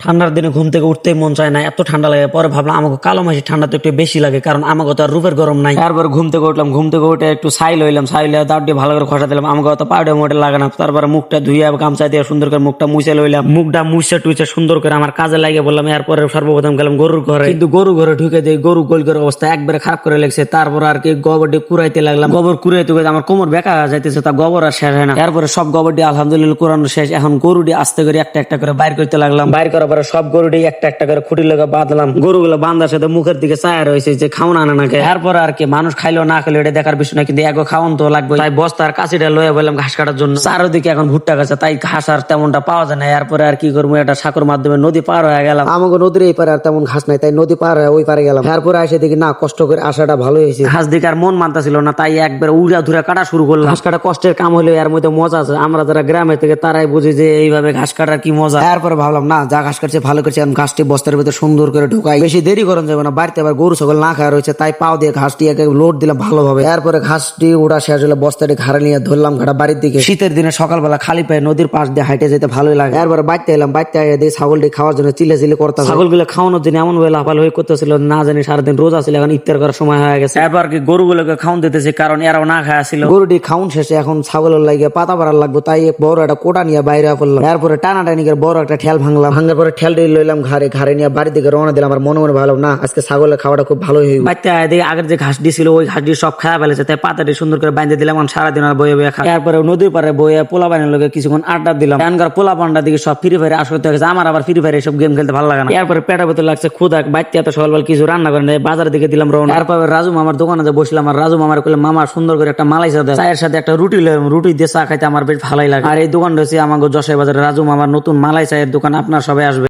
ঠান্ডার দিনে ঘুম থেকে উঠতেই মন চায় না, এত ঠান্ডা লাগে। পরে ভাবলাম আমাকে কালো মাসি ঠান্ডা তো একটু বেশি লাগে, কারণ আমাকে তো আর রূপের গরম নাই। তারপর ঘুম থেকে উঠলাম, ঘুম থেকে উঠে একটু ছাই লইলাম, ছাই লইয়া দাঁড় দিয়ে ভালো করে খসা দিলাম। আমাকে তো পাউডার মোটে লাগে না। তারপরে মুখটা ধুইয়া গামছা দিয়ে সুন্দর করে মুখটা মুছে লইলাম, মুখটা মুছে টুইছে সুন্দর করে আমার কাজে লাগে বললাম। এরপরে সর্বপ্রথম গেলাম গরুর ঘরে, কিন্তু গরু ঘরে ঢুকে দিয়ে গরু গোলকের অবস্থা একবারে খারাপ করে লেগেছে। তারপর আর কি গোবরটি কুড়াইতে লাগলাম, গোবর কুড়াইতে আমার কোমর বেকা যাইতেছে, তা গোবর আর শেষ হয় না। এরপরে সব গোবরটি আলহামদুলিল্লাহ কুড়ানো শেষ। এখন গরুটি আস্তে করে একটা একটা করে বাইর করতে লাগলাম। বাইর করার পরে সব গরুটি একটা একটা করে খুঁটি লেগে বাঁধলাম। গরুগুলো বাঁধার সাথে মুখের দিকে চায়া রয়েছে যে খাওয়ান আনা নাকি। এরপর আর কি মানুষ খাইলো না খাইলো এটা দেখার বিষয় না, কিন্তু এগো খাওয়ান তো লাগবে। তাই বস্তার কাছিটা লয়ে বললাম ঘাস কাটার জন্য। চারোদিকে এখন ভুট্টা গাছে, তাই ঘাস আর তেমনটা পাওয়া যায় না। এরপরে আর কি করবো, একটা সাঁকোর মাধ্যমে নদী পার হয়ে গেলাম। আমাকে নদীর এই পারে আর তেমন ঘাস নাই, তাই নদী পার হয়ে ওই পারে গেলাম। এরপরে এসে দেখি না, কষ্ট করে আসাটা ভালো হয়েছে। ঘাস দিকে আর মন মানতেছিল না, তাই একবার উড়া ধুরা কাটা শুরু করলাম। ঘাস কাটা কষ্টের কাম হলেও এর মধ্যে মজা আছে। আমরা যারা গ্রামে থেকে তারাই বুঝি যে এইভাবে ঘাস কাটার কি মজা। এরপরে ভাবলাম না, যা ঘাস কাটছে ভালো করছে, এখন ঘাসটি বস্তার ভিতরে সুন্দর করে ঢুকাই, বেশি দেরি করেন যাবে না। বাড়িতে আবার গরু ছাগল না খাওয়া রয়েছে, তাই পাও দিয়ে ঘাসটি লোড দিলাম ভালোভাবে। এরপরে ঘাসটি ওটা শেষ হলে বস্তাটি ঘাড়ে নিয়ে ধরলাম ঘাটা বাড়ির দিকে। শীতের দিনে সকালবেলা খালি পায়ে নদীর পাশ দিয়ে হাইটে যেতে ভালোই লাগে। এরপরে বাড়তে এলাম, বাড়তে দিয়ে ছাগলটি খাওয়ার জন্য চিলে চিলে করতাম। ছাগলগুলো খাওয়ানোর জন্য এমন ভাবে লাফাল হয়ে করতেছিল, না জানি সারাদিন রোজা ছিল, এখন ইফতার করার সময় হয়ে গেছে। এরপর কি গরুগুলোকে খাওয়ান দিতেছি, কারণ এরাও না খাওয়া ছিল। গরুটি খাওয়ান শেষে এখন ছাগলের লাগে পাতা পাড়ার লাগবে, তাই বড় একটা কোটা নিয়ে বাইরে পড়লাম। এরপরে টানাটানি করে বড় একটা ঠেল ভাঙলাম, ভাঙার পরে ঠেলটি লইলাম ঘাড়ে, ঘাড়ে নিয়ে বাড়ির দিকে রওনা দিলাম। আমার মনে মনে ভালো না, আজকে ছাগলের খাওয়াটা খুব ভালো হয়ে বাচ্চা এদিকে আগের যে ঘাসটি ছিল ওই ঘাসটি সব খাওয়া ফেলেছে, তাই পাতাটি সুন্দর করে বাঁধে দিলাম। সারাদিন আর বয়ে বয়ে খা। এরপরে নদীর পারে বয়ে পোলা বানিয়ে লোকে কিছুক্ষণ আড্ডা দিলাম। এখানকার পোলা পান্ডা দিকে সব ফ্রি ফায়ারে আসতে গেছে, আমার আবার ফ্রি ফায়ারে সব গেম খেলতে ভালো লাগে না। এরপরে পেটের ভিতরে লাগছে ক্ষুধা, বাচ্চা এত সকালবেলা কিছু রান্না করেন, বাজারের দিকে দিলাম রওনা। এরপর রাজু মামার দোকানে বসলাম, আর রাজু মামার কইলাম মামা সুন্দর করে একটা মালাই চা, চায়ের সাথে একটা রুটি লইলাম। রুটি দিয়ে চা খাইতে আমার বেশ ভালোই লাগে। আর এই দোকান রয়েছে আমাকে যশোর বাজারে, রাজু মামার নতুন মালাই চায়ের দোকান। আপনার সবাই আসবে।